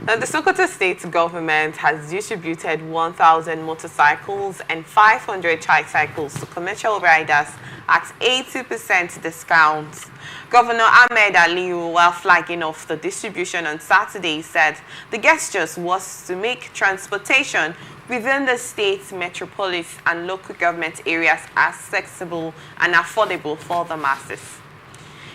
Now, the Sokoto state government has distributed 1,000 motorcycles and 500 tricycles to commercial riders at 80% discount. Governor Ahmed Aliyu, while flagging off the distribution on Saturday, said the gesture was to make transportation within the state's metropolis and local government areas accessible and affordable for the masses.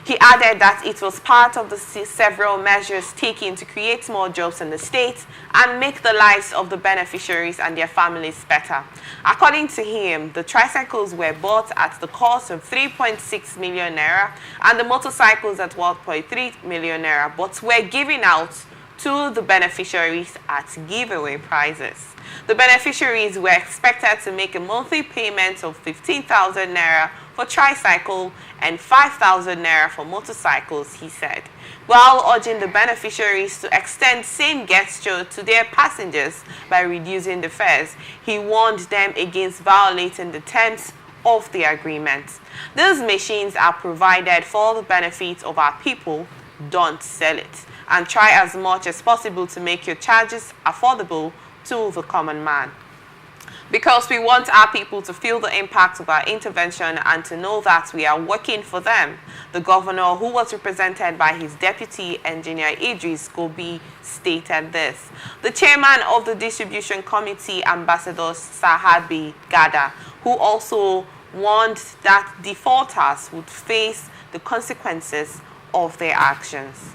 He added that it was part of the several measures taken to create more jobs in the state and make the lives of the beneficiaries and their families better. According to him, the tricycles were bought at the cost of 3.6 million naira and the motorcycles at 1.3 million naira, but were given out to the beneficiaries at giveaway prices. The beneficiaries were expected to make a monthly payment of 15,000 naira for tricycle and 5,000 naira for motorcycles, he said. While urging the beneficiaries to extend same gesture to their passengers by reducing the fares, he warned them against violating the terms of the agreement. These machines are provided for the benefit of our people. Don't sell it. And try as much as possible to make your charges affordable to the common man. Because we want our people to feel the impact of our intervention and to know that we are working for them, the governor, who was represented by his deputy engineer Idris Gobi, stated this. The chairman of the distribution committee, Ambassador Sahabi Gada, who also warned that defaulters would face the consequences of their actions.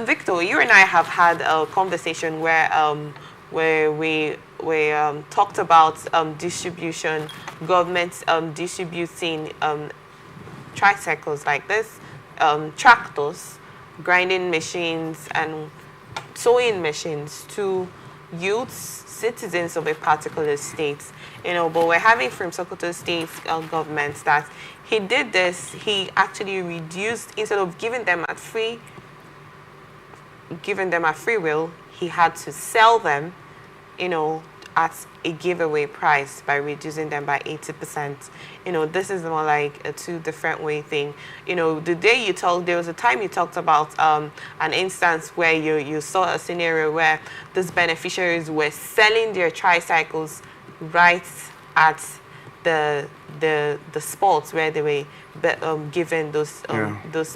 Victor, you and I have had a conversation where we talked about distribution, government distributing tricycles like this, tractors, grinding machines, and sewing machines to youths, citizens of a particular state. But we're having from Sokoto State government that he did this. He actually reduced, instead of giving them at free will, he had to sell them, at a giveaway price by reducing them by 80%. This is more like a two different way thing. The day you told, there was a time you talked about an instance where you saw a scenario where these beneficiaries were selling their tricycles right at the spots where they were given those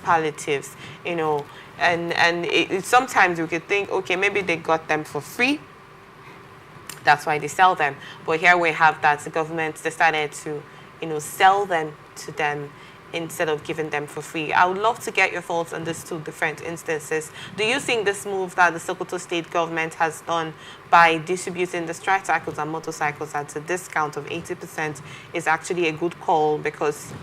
palliatives, and sometimes you could think, okay, maybe they got them for free, that's why they sell them. But here we have that the government decided to, sell them to them instead of giving them for free. I would love to get your thoughts on these two different instances. Do you think this move that the Sokoto state government has done by distributing the tricycles and motorcycles at a discount of 80% is actually a good call, because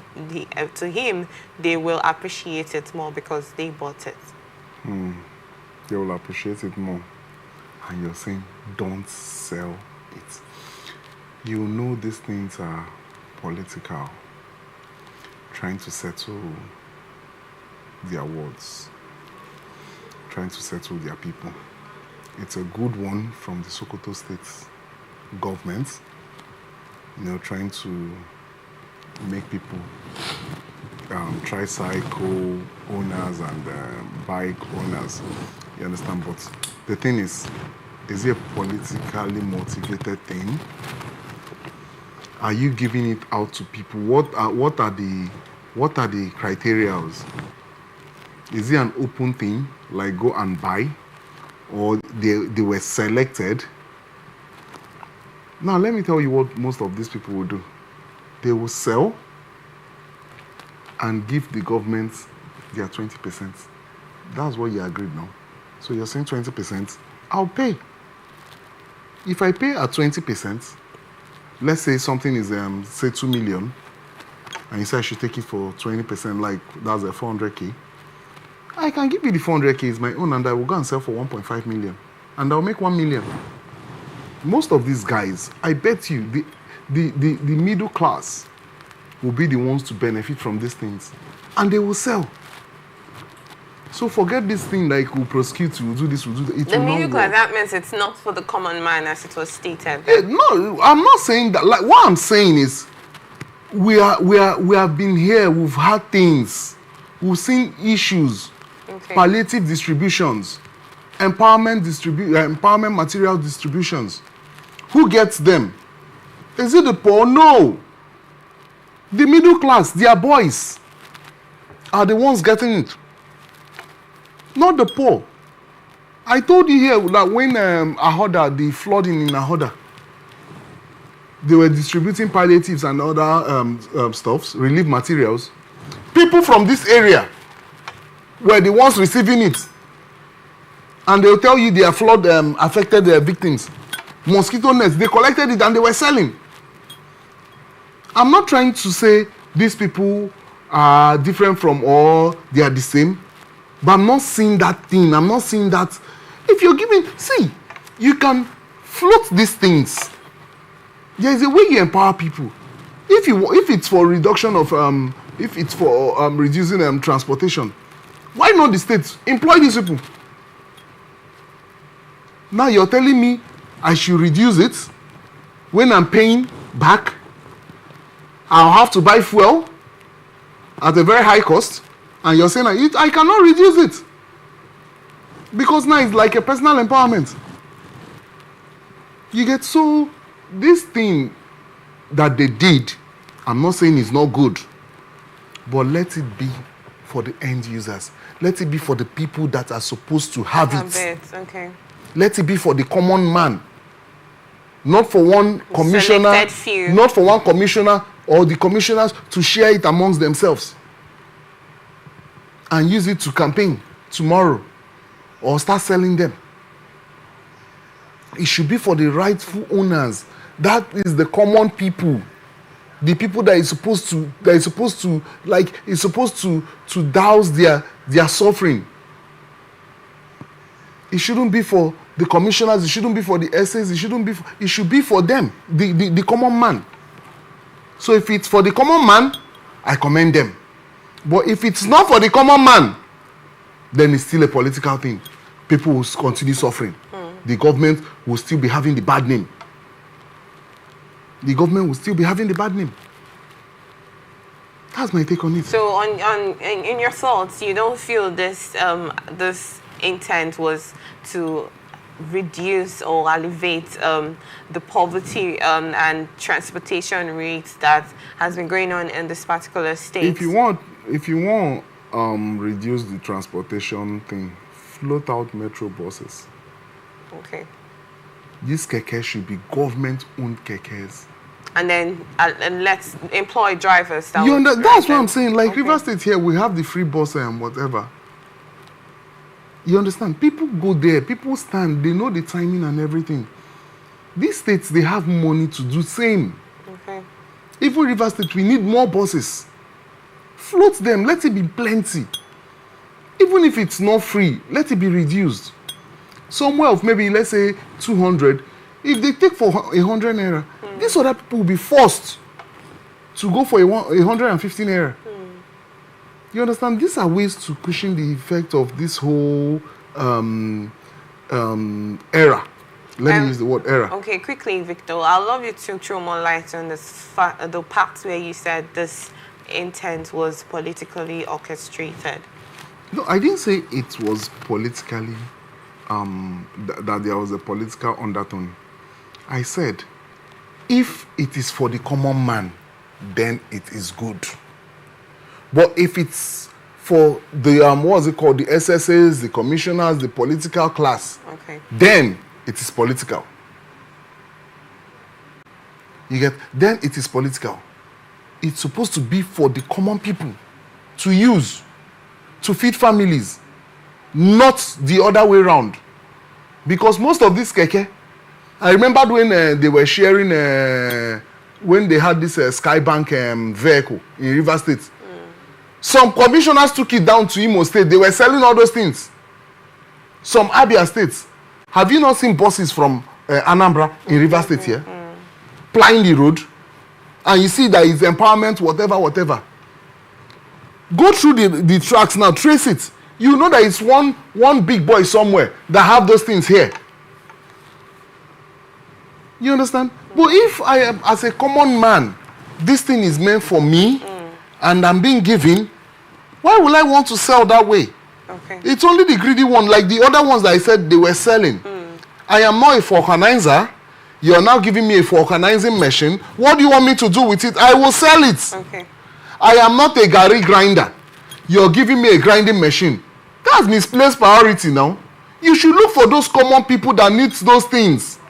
to him, they will appreciate it more because they bought it? They will appreciate it more. And you're saying, don't sell it. These things are political, trying to settle their words, trying to settle their people. It's a good one from the Sokoto state government, trying to make people tricycle owners and bike owners. You understand? But the thing is it a politically motivated thing? Are you giving it out to people? What are the criteria? Is it an open thing, like go and buy, or they were selected? Now let me tell you what most of these people will do. They will sell and give the government their 20%. That's what you agreed now. So you're saying 20%, I'll pay. If I pay at 20%, let's say something is, say 2 million, and you say I should take it for 20%, like that's a 400K. I can give you the 400K, it's my own, and I will go and sell for 1.5 million. And I'll make 1 million. Most of these guys, I bet you, the middle class will be the ones to benefit from these things. And they will sell. So forget this thing like we'll prosecute you, we'll do this, we'll do that. It the will middle not class, work. that means it's not for the common man as it was stated. No, I'm not saying that. Like, what I'm saying is we have been here, we've had things, we've seen issues, palliative distributions, empowerment material distributions. Who gets them? Is it the poor? No. The middle class, their boys, are the ones getting it. Not the poor. I told you here that when Ahoda, the flooding in Ahoda, they were distributing palliatives and other stuffs, relief materials. People from this area were the ones receiving it. And they'll tell you they are flood affected victims. Mosquito nets, they collected it and they were selling. I'm not trying to say these people are different from all, they are the same. But I'm not seeing that thing. I'm not seeing that. If you're giving, see, you can float these things. There is a way you empower people. If it's for reduction of, if it's for reducing transportation, why not the states employ these people? Now you're telling me I should reduce it when I'm paying back. I'll have to buy fuel at a very high cost, and you're saying I cannot reduce it because now it's like a personal empowerment. You get, so this thing that they did, I'm not saying it's not good, but let it be for the end users. Let it be for the people that are supposed to have it. Okay. Let it be for the common man. Not for one commissioner, not for one commissioner or the commissioners to share it amongst themselves and use it to campaign tomorrow or start selling them. It should be for the rightful owners. That is the common people. The people that is supposed to douse their suffering. It shouldn't be for the commissioners, it shouldn't be for the essays, it should be for them, the common man. So if it's for the common man, I commend them. But if it's not for the common man, then it's still a political thing. People will continue suffering. The government will still be having the bad name. The government will still be having the bad name. That's my take on it. So in your thoughts, you don't feel this this intent was to reduce or alleviate the poverty and transportation rates that has been going on in this particular state? If you want reduce the transportation thing, float out metro buses. Okay. These kekes should be government-owned kekes. And then and let's employ drivers. That's what I'm saying. Like River State here, we have the free bus and whatever. You understand? People go there, people stand, they know the timing and everything. These states, they have money to do same. Okay. Even River State, we need more buses. Float them, let it be plenty. Even if it's not free, let it be reduced. Somewhere of maybe, let's say, 200. If they take for 100 naira, these other people will be forced to go for 150 naira. You understand? These are ways to cushion the effect of this whole era. Let me use the word era. Okay, quickly, Victor. I'd love you to throw more light on this the parts where you said this intent was politically orchestrated. No, I didn't say it was politically, that there was a political undertone. I said, if it is for the common man, then it is good. But if it's for the, what's it called, the SSAs, the commissioners, the political class, then it is political. You get? Then it is political. It's supposed to be for the common people to use, to feed families, not the other way around. Because most of this keke, I remembered when they were sharing, when they had this Skybank vehicle in River State. Some commissioners took it down to Imo State. They were selling all those things. Some Abia states. Have you not seen buses from Anambra in River State here? Plying the road. And you see that it's empowerment, whatever. Go through the tracks now, trace it. You know that it's one big boy somewhere that have those things here. You understand? But if I am, as a common man, this thing is meant for me, and I'm being given, why will I want to sell that way? Okay. It's only the greedy one, like the other ones that I said they were selling. I am not a vulcanizer. You're now giving me a vulcanizing machine. What do you want me to do with it? I will sell it. Okay. I am not a gari grinder. You're giving me a grinding machine. That's misplaced priority now. You should look for those common people that need those things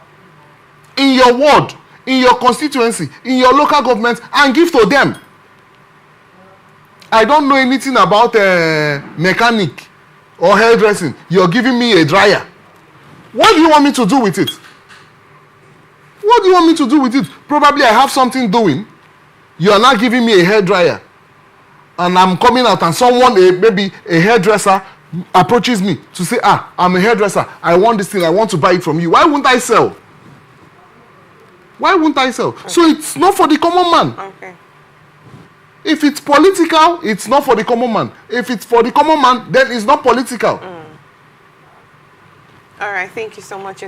in your ward, in your constituency, in your local government, and give to them. I don't know anything about mechanic or hairdressing. You're giving me a dryer. What do you want me to do with it? What do you want me to do with it? Probably I have something doing. You are not giving me a hairdryer. And I'm coming out and someone, maybe a hairdresser, approaches me to say, I'm a hairdresser. I want this thing. I want to buy it from you. Why wouldn't I sell? Why wouldn't I sell? Okay. So it's not for the common man. Okay. If it's political, it's not for the common man. If it's for the common man, then it's not political. All right. Thank you so much.